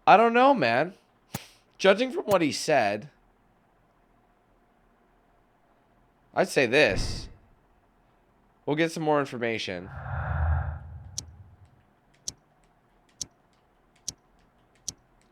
I don't know, man. Judging from what he said, I'd say this. We'll get some more information.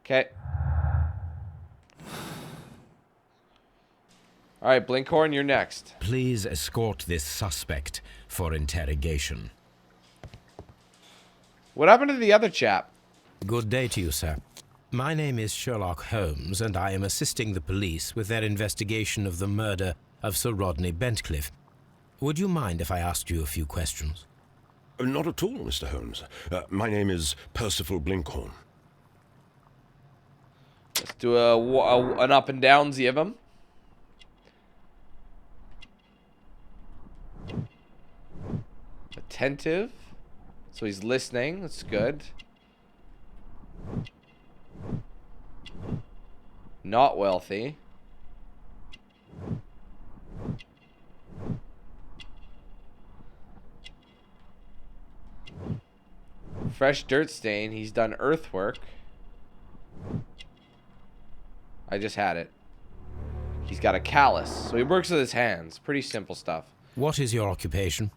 Okay. All right, Blinkhorn, you're next. Please escort this suspect for interrogation. What happened to the other chap? Good day to you, sir. My name is Sherlock Holmes, and I am assisting the police with their investigation of the murder of Sir Rodney Bentcliffe. Would you mind if I asked you a few questions? Not at all, Mr. Holmes. My name is Percival Blinkhorn. Let's do an up and downsy of him. Attentive. So he's listening. That's good. Not wealthy. Fresh dirt stain. He's done earthwork. I just had it. He's got a callus. So he works with his hands. Pretty simple stuff. What is your occupation?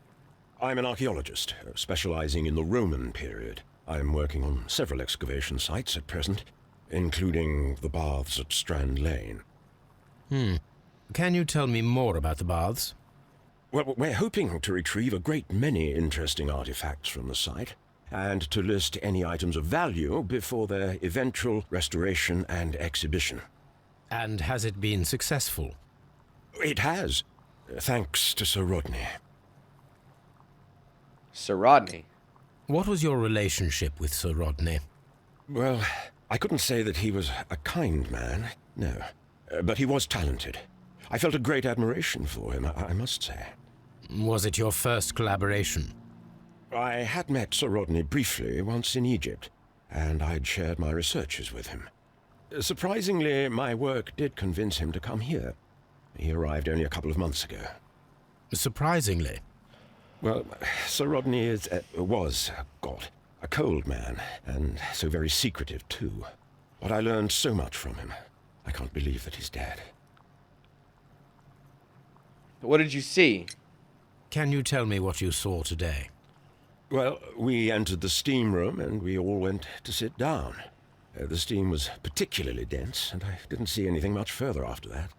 I'm an archaeologist, specializing in the Roman period. I'm working on several excavation sites at present, including the baths at Strand Lane. Can you tell me more about the baths? Well, we're hoping to retrieve a great many interesting artifacts from the site, and to list any items of value before their eventual restoration and exhibition. And has it been successful? It has, thanks to Sir Rodney. Sir Rodney. What was your relationship with Sir Rodney? Well, I couldn't say that he was a kind man, no. But he was talented. I felt a great admiration for him, I must say. Was it your first collaboration? I had met Sir Rodney briefly once in Egypt, and I'd shared my researches with him. Surprisingly, my work did convince him to come here. He arrived only a couple of months ago. Surprisingly? Well, Sir Rodney was a cold man, and so very secretive too. But I learned so much from him. I can't believe that he's dead. What did you see? Can you tell me what you saw today? Well, we entered the steam room and we all went to sit down. The steam was particularly dense, and I didn't see anything much further after that.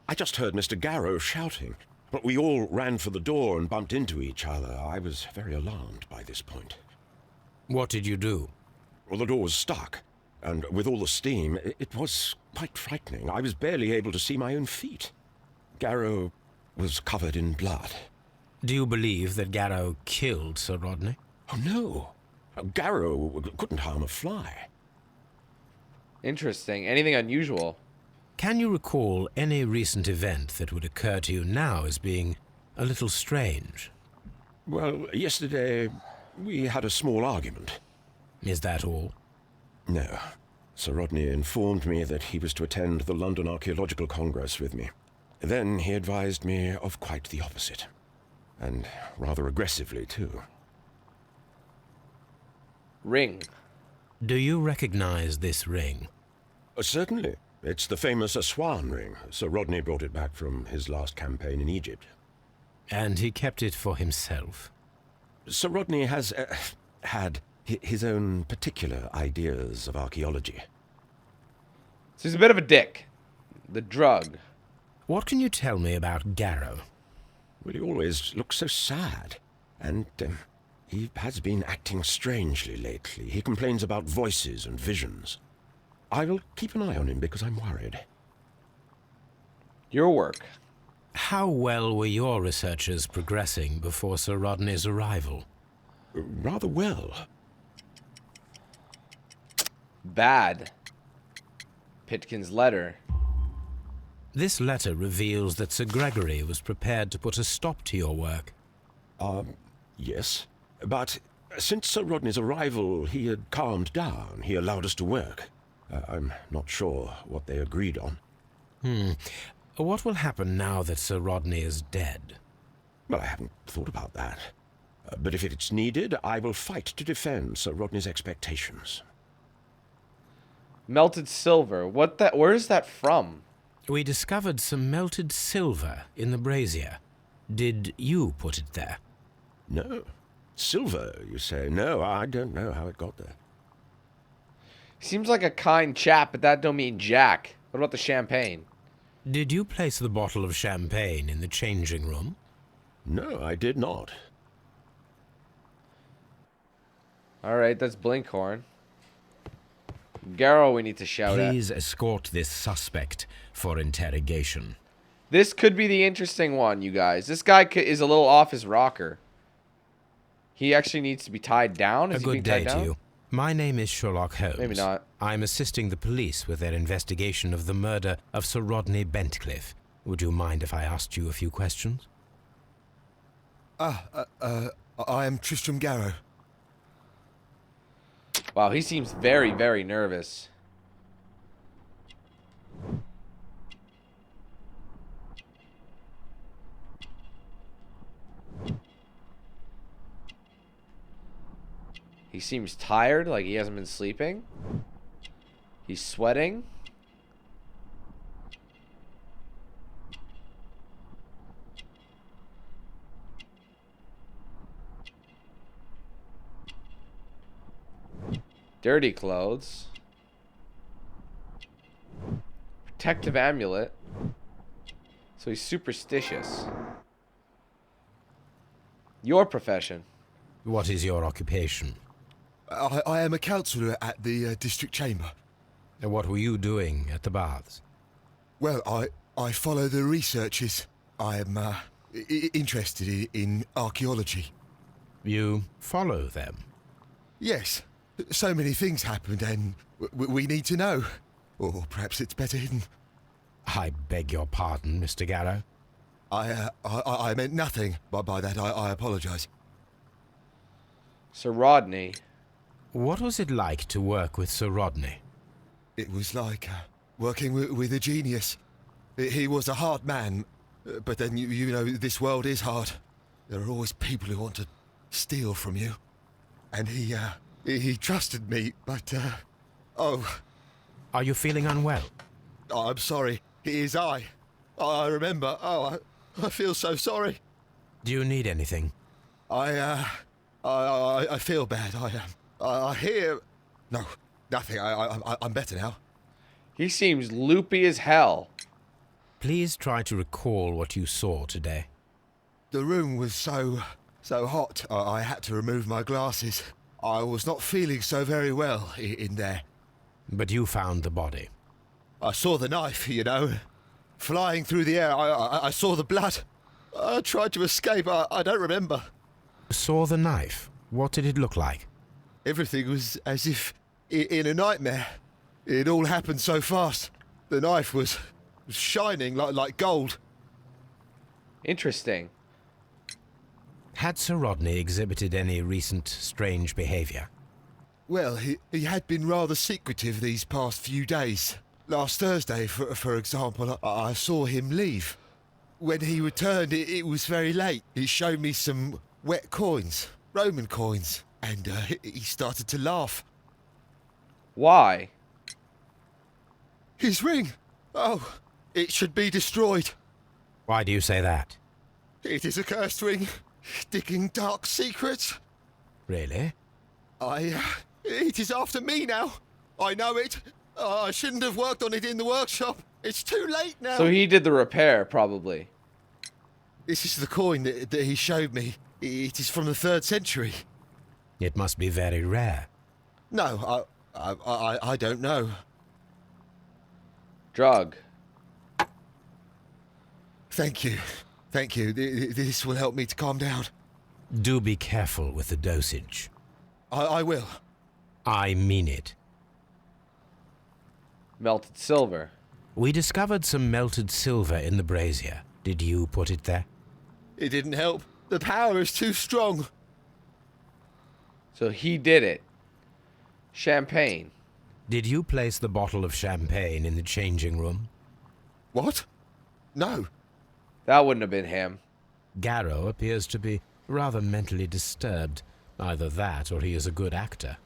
I just heard Mr. Garrow shouting, but we all ran for the door and bumped into each other. I was very alarmed by this point. What did you do? Well, the door was stuck, and with all the steam, it was quite frightening. I was barely able to see my own feet. Garrow was covered in blood. Do you believe that Garrow killed Sir Rodney? Oh, no. Garrow couldn't harm a fly. Interesting. Anything unusual? Can you recall any recent event that would occur to you now as being a little strange? Well, yesterday we had a small argument. Is that all? No. Sir Rodney informed me that he was to attend the London Archaeological Congress with me. Then he advised me of quite the opposite. And rather aggressively, too. Ring. Do you recognize this ring? Certainly. It's the famous Aswan ring. Sir Rodney brought it back from his last campaign in Egypt. And he kept it for himself? Sir Rodney has had his own particular ideas of archaeology. So he's a bit of a dick. The drug. What can you tell me about Garrow? Well, he always looks so sad. And he has been acting strangely lately. He complains about voices and visions. I will keep an eye on him because I'm worried. Your work. How well were your researchers progressing before Sir Rodney's arrival? Rather well. Bad. Pitkin's letter. This letter reveals that Sir Gregory was prepared to put a stop to your work. Yes. But since Sir Rodney's arrival, he had calmed down. He allowed us to work. I'm not sure what they agreed on. What will happen now that Sir Rodney is dead? Well, I haven't thought about that. But if it's needed, I will fight to defend Sir Rodney's expectations. Melted silver. What that? Where is that from? We discovered some melted silver in the brazier. Did you put it there? No. Silver, you say? No, I don't know how it got there. Seems like a kind chap, but that don't mean jack. What about the champagne? Did you place the bottle of champagne in the changing room? No, I did not. Alright, that's Blinkhorn. Garrow we need to shout at. Please escort this suspect for interrogation. This could be the interesting one, you guys. This guy is a little off his rocker. He actually needs to be tied down? Is A he being good tied day down? to you. My name is Sherlock Holmes. Maybe not. I'm assisting the police with their investigation of the murder of Sir Rodney Bentcliffe. Would you mind if I asked you a few questions? I am Tristram Garrow. Wow, he seems very, very nervous. He seems tired, like he hasn't been sleeping. He's sweating. Dirty clothes. Protective amulet. So he's superstitious. Your profession. What is your occupation? I am a counsellor at the district chamber. And what were you doing at the baths? Well, I follow the researches. I am interested in archaeology. You follow them? Yes, so many things happened and we need to know. Or perhaps it's better hidden. I beg your pardon, Mr. Garrow. I meant nothing by that. I apologise. Sir Rodney. What was it like to work with Sir Rodney? It was like working with a genius. He was a hard man, but then you know this world is hard. There are always people who want to steal from you. And he trusted me, but oh. Are you feeling unwell? I'm sorry. It is I. I remember. Oh, I feel so sorry. Do you need anything? I feel bad. I hear. No, nothing. I'm better now. He seems loopy as hell. Please try to recall what you saw today. The room was so hot. I had to remove my glasses. I was not feeling so very well in there. But you found the body. I saw the knife, you know, flying through the air. I saw the blood. I tried to escape. I don't remember. Saw the knife? What did it look like? Everything was as if in a nightmare. It all happened so fast. The knife was shining like gold. Interesting. Had Sir Rodney exhibited any recent strange behaviour? Well, he had been rather secretive these past few days. Last Thursday, for example, I saw him leave. When he returned, it was very late. He showed me some wet coins, Roman coins, and he started to laugh. Why? His ring! Oh, it should be destroyed. Why do you say that? It is a cursed ring, digging dark secrets. Really? It is after me now. I know it. I shouldn't have worked on it in the workshop. It's too late now. So he did the repair, probably. This is the coin that he showed me. It is from the 3rd century. It must be very rare. No, I don't know. Drug. Thank you. Thank you. This will help me to calm down. Do be careful with the dosage. I will. I mean it. Melted silver. We discovered some melted silver in the brazier. Did you put it there? It didn't help. The power is too strong. So he did it. Champagne. Did you place the bottle of champagne in the changing room? What? No. That wouldn't have been him. Garrow appears to be rather mentally disturbed. Either that or he is a good actor.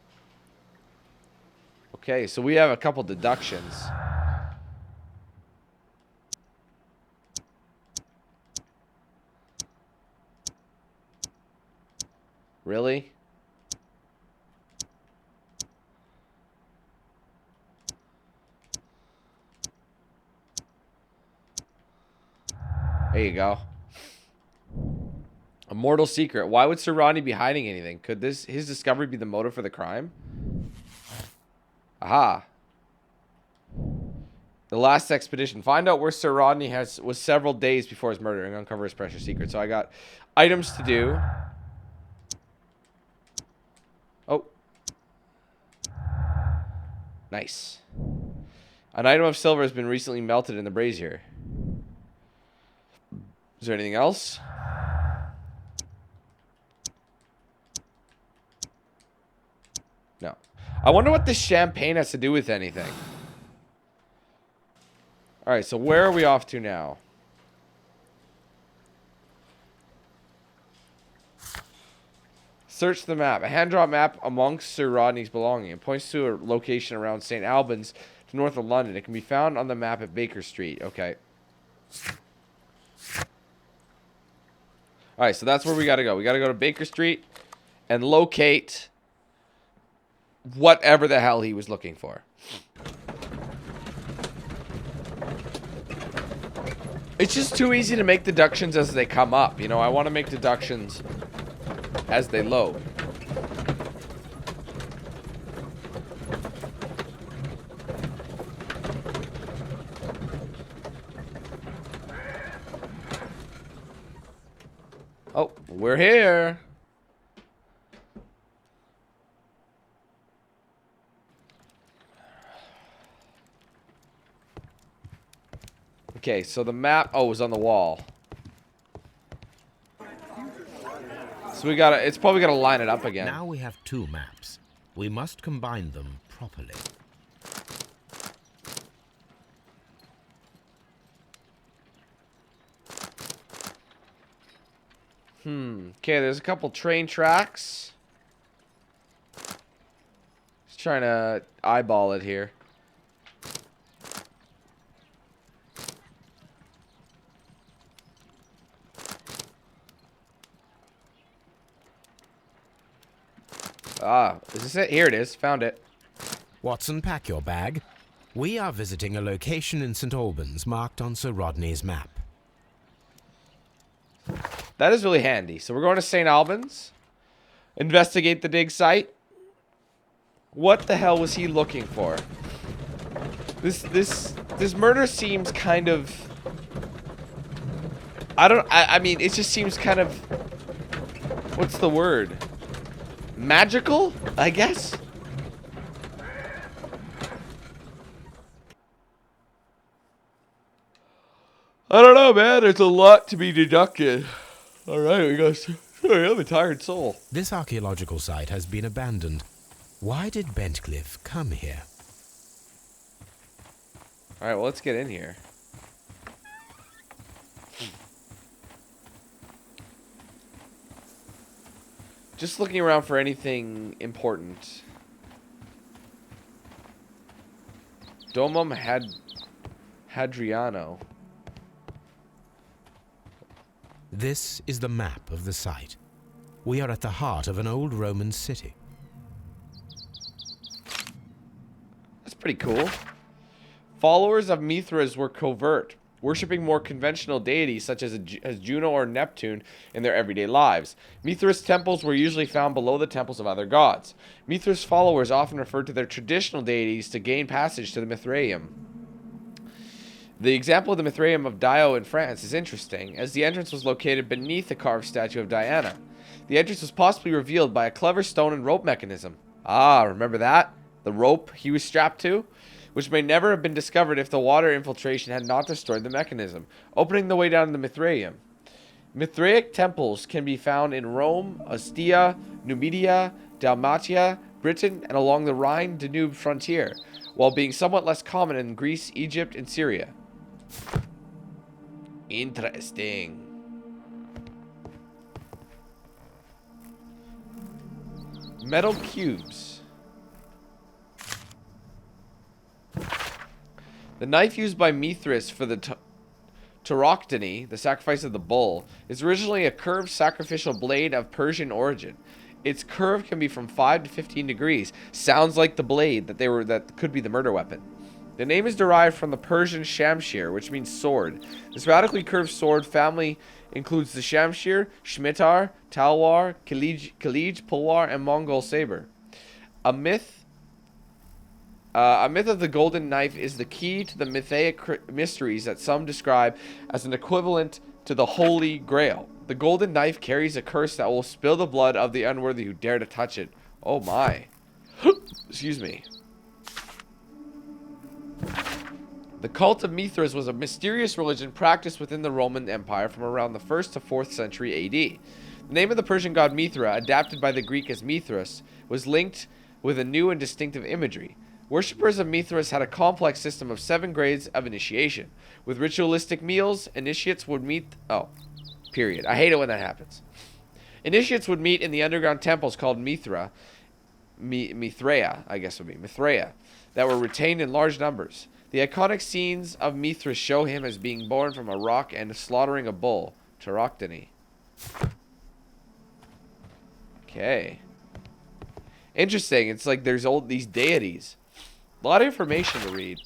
Okay, so we have a couple deductions. Really? There you go. A mortal secret. Why would Sir Rodney be hiding anything? Could his discovery be the motive for the crime? Aha. The last expedition. Find out where Sir Rodney was several days before his murder and uncover his precious secret. So I got items to do. Oh. Nice. An item of silver has been recently melted in the brazier. Is there anything else? No. I wonder what this champagne has to do with anything. Alright, so where are we off to now? Search the map. A hand-drawn map amongst Sir Rodney's belongings. It points to a location around St. Albans to north of London. It can be found on the map at Baker Street. Okay. Alright, so that's where we gotta go. We gotta go to Baker Street and locate whatever the hell he was looking for. It's just too easy to make deductions as they come up. You know, I want to make deductions as they load. Oh, we're here. Okay, so the map, oh, was on the wall. So we gotta, it's probably gonna line it up again. Now we have two maps. We must combine them properly. Okay, there's a couple train tracks. Just trying to eyeball it here. Ah, is this it? Here it is. Found it. Watson, pack your bag. We are visiting a location in St. Albans marked on Sir Rodney's map. That is really handy. So we're going to St. Albans. Investigate the dig site. What the hell was he looking for? This murder seems kind of... I mean, it just seems kind of... What's the word? Magical, I guess? I don't know, man. There's a lot to be deducted. Alright, we go. Sorry, I'm a tired soul. This archaeological site has been abandoned. Why did Bentcliffe come here? Alright, well, let's get in here. Just looking around for anything important. Domum Hadriano. This is the map of the site. We are at the heart of an old Roman city. That's pretty cool. Followers of Mithras were covert, worshipping more conventional deities such as Juno or Neptune in their everyday lives. Mithras temples were usually found below the temples of other gods. Mithras followers often referred to their traditional deities to gain passage to the Mithraeum. The example of the Mithraeum of Dio in France is interesting, as the entrance was located beneath the carved statue of Diana. The entrance was possibly revealed by a clever stone and rope mechanism. Ah, remember that? The rope he was strapped to? Which may never have been discovered if the water infiltration had not destroyed the mechanism, opening the way down to the Mithraeum. Mithraic temples can be found in Rome, Ostia, Numidia, Dalmatia, Britain, and along the Rhine-Danube frontier, while being somewhat less common in Greece, Egypt, and Syria. Interesting. Metal cubes. The knife used by Mithras for the Tauroctony, the sacrifice of the bull, is originally a curved sacrificial blade of Persian origin. Its curve can be from 5 to 15 degrees. Sounds like the blade that could be the murder weapon. The name is derived from the Persian shamshir, which means sword. This radically curved sword family includes the shamshir, shmitar, talwar, khalij, pulwar, and Mongol saber. A myth of the golden knife is the key to the mythaic mysteries that some describe as an equivalent to the Holy Grail. The golden knife carries a curse that will spill the blood of the unworthy who dare to touch it. Oh my. Excuse me. The cult of Mithras was a mysterious religion practiced within the Roman Empire from around the 1st to 4th century AD. The name of the Persian god Mithra, adapted by the Greek as Mithras, was linked with a new and distinctive imagery. Worshippers of Mithras had a complex system of 7 grades of initiation. With ritualistic meals, initiates would meet... Oh, period. I hate it when that happens. Initiates would meet in the underground temples called Mithraea, I guess would be, Mithraea, that were retained in large numbers. The iconic scenes of Mithras show him as being born from a rock and slaughtering a bull, Tauroctony. Okay. Interesting. It's like there's these deities. A lot of information to read.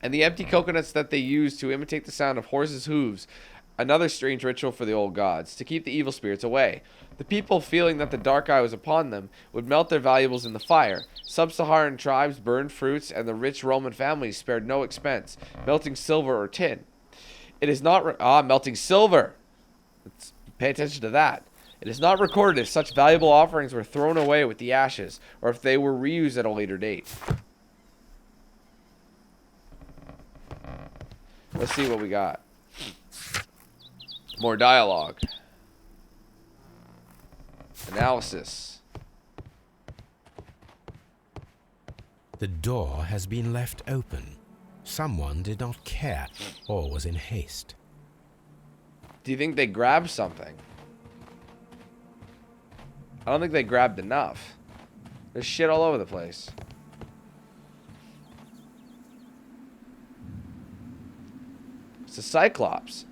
And the empty coconuts that they use to imitate the sound of horses' hooves, another strange ritual for the old gods, to keep the evil spirits away. The people, feeling that the dark eye was upon them, would melt their valuables in the fire. Sub-Saharan tribes burned fruits, and the rich Roman families spared no expense, melting silver or tin. It is not... melting silver! Let's pay attention to that. It is not recorded if such valuable offerings were thrown away with the ashes, or if they were reused at a later date. Let's see what we got. More dialogue. Analysis. The door has been left open. Someone did not care or was in haste. Do you think they grabbed something? I don't think they grabbed enough. There's shit all over the place. It's a Cyclops.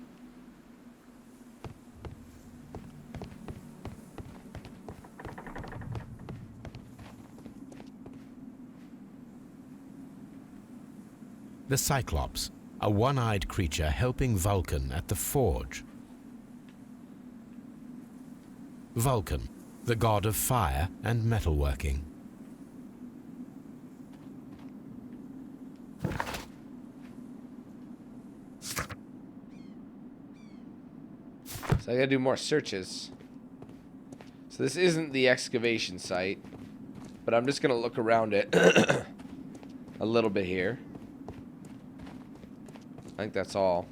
The Cyclops, a one-eyed creature helping Vulcan at the forge. Vulcan, the god of fire and metalworking. So I gotta do more searches. So this isn't the excavation site, but I'm just gonna look around it a little bit here. I think that's all.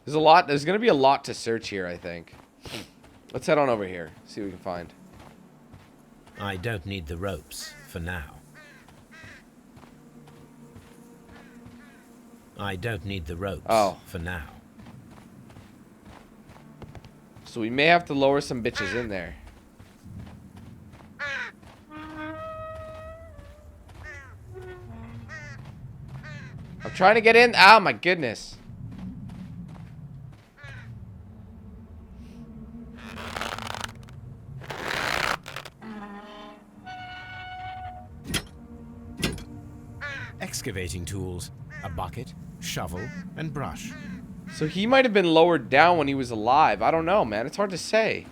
There's gonna be a lot to search here, I think. Let's head on over here, see what we can find. I don't need the ropes for now. I don't need the ropes for now. So we may have to lower some bitches in there. I'm trying to get in. Oh my goodness. Excavating tools, a bucket, shovel, and brush. So he might have been lowered down when he was alive. I don't know, man. It's hard to say.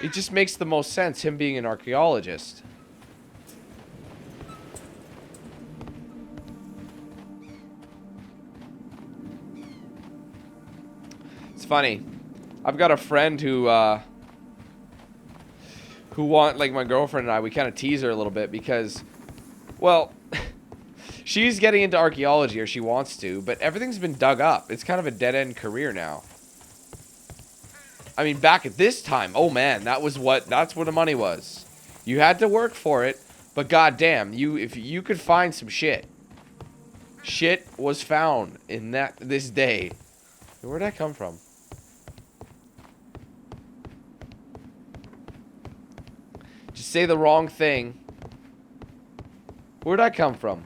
It just makes the most sense, him being an archaeologist. It's funny. I've got a friend who like my girlfriend and I, we kind of tease her a little bit because, well, she's getting into archaeology, or she wants to, but everything's been dug up. It's kind of a dead-end career now. I mean, back at this time, oh man, that's where the money was. You had to work for it, but goddamn, if you could find some shit. Shit was found in this day. Where'd that come from? Just say the wrong thing, Where'd I come from?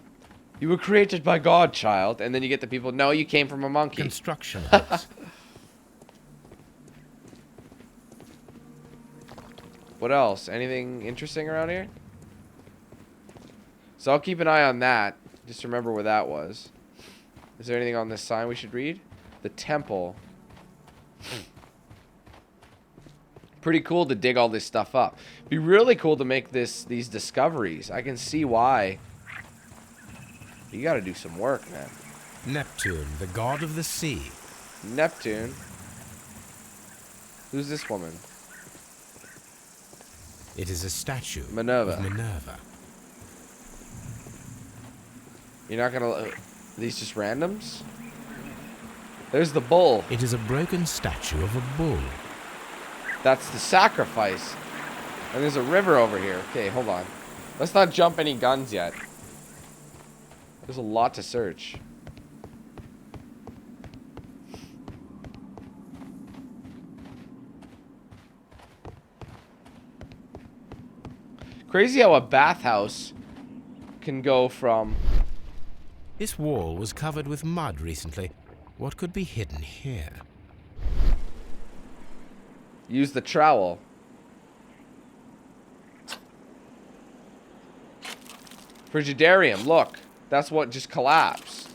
You were created by God, child. And then you get the people, no, you came from a monkey. Construction hooks. What else? Anything interesting around here? So I'll keep an eye on that. Just remember where that was. Is there anything on this sign we should read? The temple. Pretty cool to dig all this stuff up. Be really cool to make these discoveries. I can see why. You gotta do some work, man. Neptune, the god of the sea. Neptune? Who's this woman? It is a statue Minerva. of Minerva. You're not gonna... Are these just randoms? There's the bull. It is a broken statue of a bull. That's the sacrifice. And there's a river over here. Okay, hold on. Let's not jump any guns yet. There's a lot to search. Crazy how a bathhouse can go from... This wall was covered with mud recently. What could be hidden here? Use the trowel. Frigidarium, look. That's what just collapsed.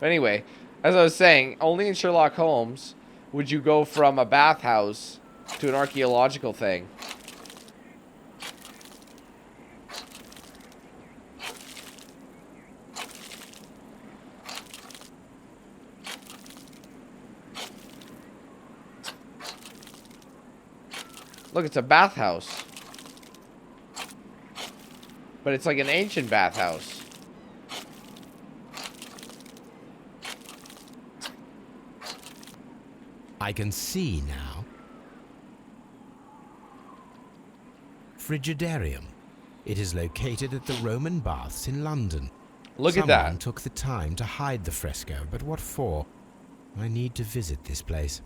Anyway, as I was saying, only in Sherlock Holmes would you go from a bathhouse to an archaeological thing. Look, it's a bathhouse. But it's like an ancient bathhouse. I can see now. Frigidarium. It is located at the Roman baths in London. Look at that. Someone took the time to hide the fresco, but what for? I need to visit this place.